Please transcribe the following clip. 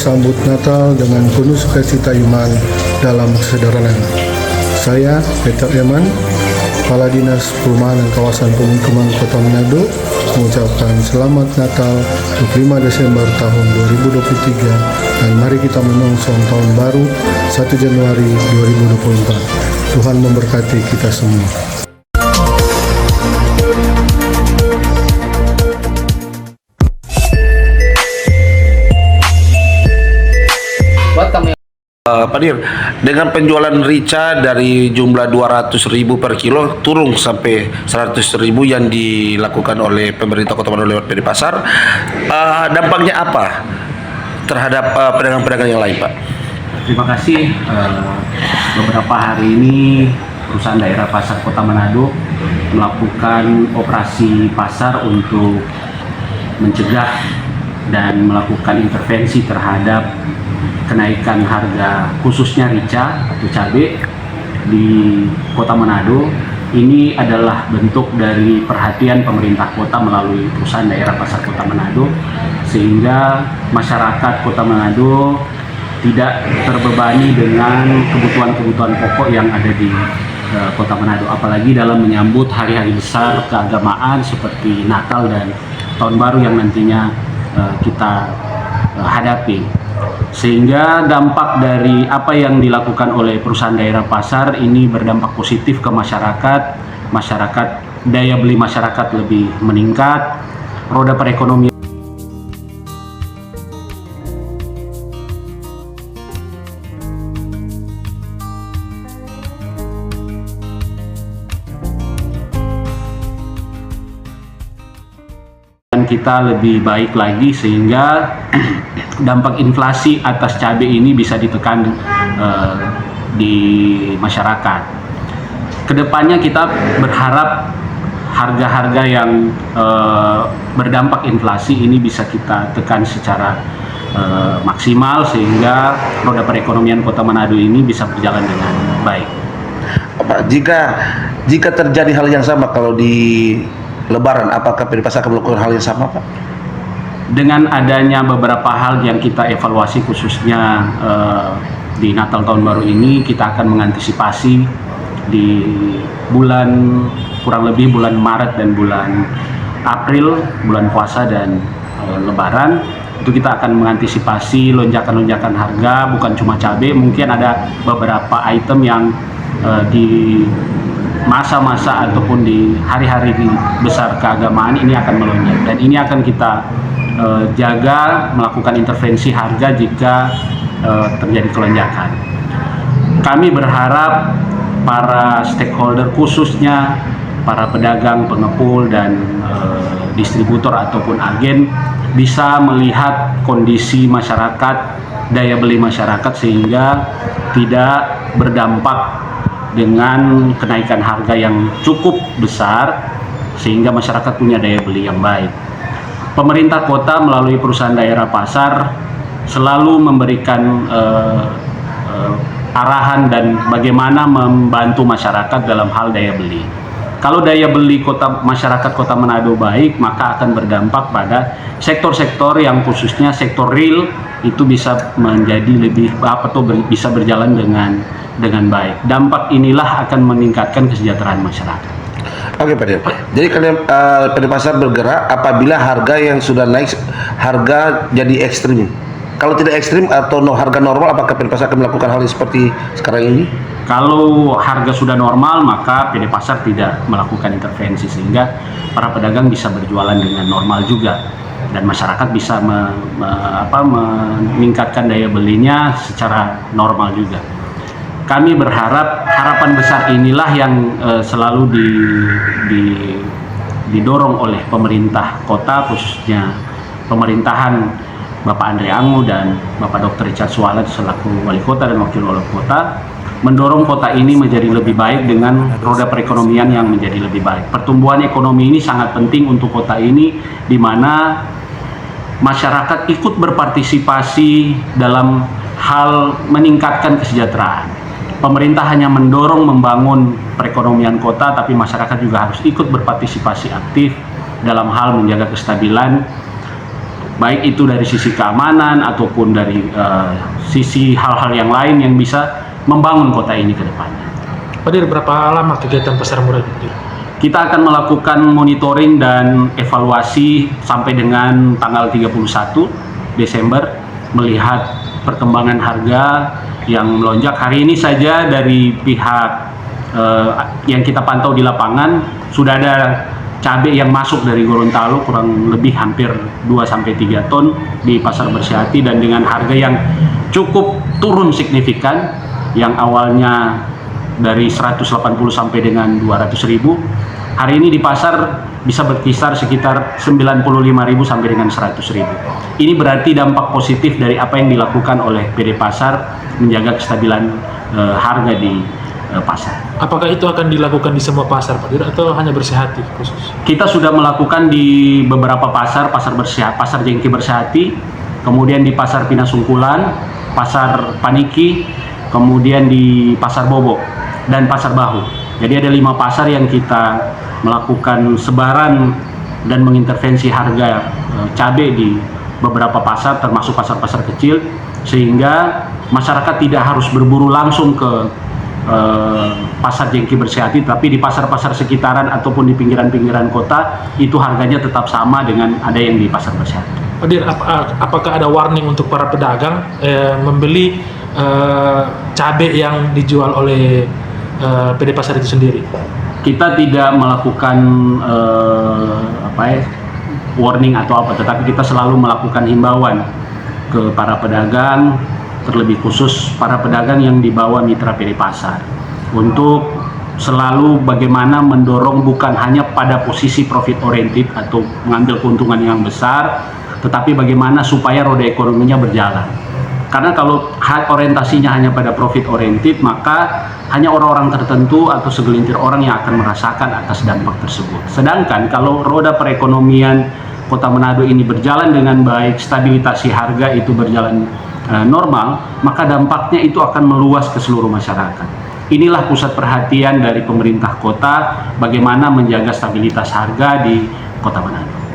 sambut Natal dengan penuh sukacita iman dalam kesederhanaan. Saya, Peter Eman, Kepala Dinas Perumahan dan Kawasan Pemukiman Kota Manado, mengucapkan Selamat Natal 25 Desember tahun 2023 dan mari kita menyongsong tahun baru 1 Januari 2024. Tuhan memberkati kita semua. Pak Dir, dengan penjualan rica dari jumlah 200.000 per kilo turun sampai 100.000 yang dilakukan oleh pemerintah Kota Manado lewat PD Pasar, dampaknya apa terhadap pedagang-pedagang yang lain, Pak? Terima kasih. Beberapa hari ini perusahaan daerah pasar Kota Manado melakukan operasi pasar untuk mencegah dan melakukan intervensi terhadap kenaikan harga khususnya rica atau cabai di Kota Manado. Ini adalah bentuk dari perhatian pemerintah kota melalui perusahaan daerah pasar Kota Manado, sehingga masyarakat Kota Manado tidak terbebani dengan kebutuhan-kebutuhan pokok yang ada di Kota Manado, apalagi dalam menyambut hari-hari besar keagamaan seperti Natal dan Tahun Baru yang nantinya kita hadapi. Sehingga dampak dari apa yang dilakukan oleh perusahaan daerah pasar ini berdampak positif ke masyarakat. Daya beli masyarakat lebih meningkat, roda perekonomian kita lebih baik lagi, sehingga dampak inflasi atas cabai ini bisa ditekan di masyarakat. Kedepannya kita berharap harga-harga yang berdampak inflasi ini bisa kita tekan secara maksimal, sehingga roda perekonomian Kota Manado ini bisa berjalan dengan baik. Pak, jika terjadi hal yang sama kalau di Lebaran, apakah PD Pasar akan melakukan hal yang sama, Pak? Dengan adanya beberapa hal yang kita evaluasi khususnya di Natal Tahun Baru ini, kita akan mengantisipasi di kurang lebih bulan Maret dan bulan April, bulan puasa dan Lebaran. Itu kita akan mengantisipasi lonjakan-lonjakan harga, bukan cuma cabai, mungkin ada beberapa item yang di masa-masa ataupun di hari-hari besar keagamaan ini akan melonjak, dan ini akan kita jaga, melakukan intervensi harga jika terjadi kelonjakan. Kami berharap para stakeholder, khususnya para pedagang, pengepul, dan distributor ataupun agen bisa melihat kondisi masyarakat, daya beli masyarakat, sehingga tidak berdampak dengan kenaikan harga yang cukup besar, sehingga masyarakat punya daya beli yang baik. Pemerintah kota melalui perusahaan daerah pasar selalu memberikan arahan dan bagaimana membantu masyarakat dalam hal daya beli. Kalau daya beli masyarakat Kota Manado baik, maka akan berdampak pada sektor-sektor yang khususnya sektor real itu bisa menjadi bisa berjalan dengan baik. Dampak inilah akan meningkatkan kesejahteraan masyarakat. Oke, Pak Dir. Jadi kalian PD Pasar bergerak apabila harga yang sudah naik, harga jadi ekstrim. Kalau tidak ekstrim atau harga normal, apakah PD Pasar akan melakukan hal seperti sekarang ini? Kalau harga sudah normal, maka PD Pasar tidak melakukan intervensi, sehingga para pedagang bisa berjualan dengan normal juga, dan masyarakat bisa meningkatkan daya belinya secara normal juga. Kami berharap harapan besar inilah yang selalu didorong oleh pemerintah kota, khususnya pemerintahan Bapak Andre Ango dan Bapak Dr. Richard Suwalet selaku Wali Kota dan Wakil Wali Kota, mendorong kota ini menjadi lebih baik dengan roda perekonomian yang menjadi lebih baik. Pertumbuhan ekonomi ini sangat penting untuk kota ini, di mana masyarakat ikut berpartisipasi dalam hal meningkatkan kesejahteraan. Pemerintah hanya mendorong membangun perekonomian kota, tapi masyarakat juga harus ikut berpartisipasi aktif dalam hal menjaga kestabilan baik itu dari sisi keamanan ataupun dari sisi hal-hal yang lain yang bisa membangun kota ini ke depannya. Pak Dir, berapa lama kegiatan pasar murah ini? Kita akan melakukan monitoring dan evaluasi sampai dengan tanggal 31 Desember melihat perkembangan harga yang melonjak. Hari ini saja dari pihak yang kita pantau di lapangan sudah ada cabai yang masuk dari Gorontalo kurang lebih hampir 2-3 ton di Pasar Bersihati dan dengan harga yang cukup turun signifikan, yang awalnya dari 180 sampai dengan 200.000, hari ini di pasar bisa berkisar sekitar 95.000 sampai dengan 100.000. Ini berarti dampak positif dari apa yang dilakukan oleh PD Pasar menjaga kestabilan harga di pasar. Apakah itu akan dilakukan di semua pasar, Pak Dir, atau hanya Bersihati khusus? Kita sudah melakukan di beberapa pasar, Pasar Jengki Bersihati, kemudian di Pasar Pinasungkulan, Pasar Paniki, kemudian di Pasar Bobo dan Pasar Bahu. Jadi ada 5 pasar yang kita melakukan sebaran dan mengintervensi harga cabai di beberapa pasar, termasuk pasar-pasar kecil, sehingga masyarakat tidak harus berburu langsung ke Pasar Jengki Bersihati, tapi di pasar-pasar sekitaran ataupun di pinggiran-pinggiran kota itu harganya tetap sama dengan ada yang di Pasar Bersihati. Pak Dir, apakah ada warning untuk para pedagang membeli cabai yang dijual oleh PD Pasar itu sendiri? Kita tidak melakukan warning atau apa, tetapi kita selalu melakukan himbauan ke para pedagang, terlebih khusus para pedagang yang di bawah mitra PD Pasar, untuk selalu bagaimana mendorong bukan hanya pada posisi profit oriented atau mengambil keuntungan yang besar, tetapi bagaimana supaya roda ekonominya berjalan. Karena kalau orientasinya hanya pada profit oriented, maka hanya orang-orang tertentu atau segelintir orang yang akan merasakan atas dampak tersebut. Sedangkan kalau roda perekonomian Kota Manado ini berjalan dengan baik, stabilisasi harga itu berjalan normal, maka dampaknya itu akan meluas ke seluruh masyarakat. Inilah pusat perhatian dari pemerintah kota, bagaimana menjaga stabilitas harga di Kota Manado.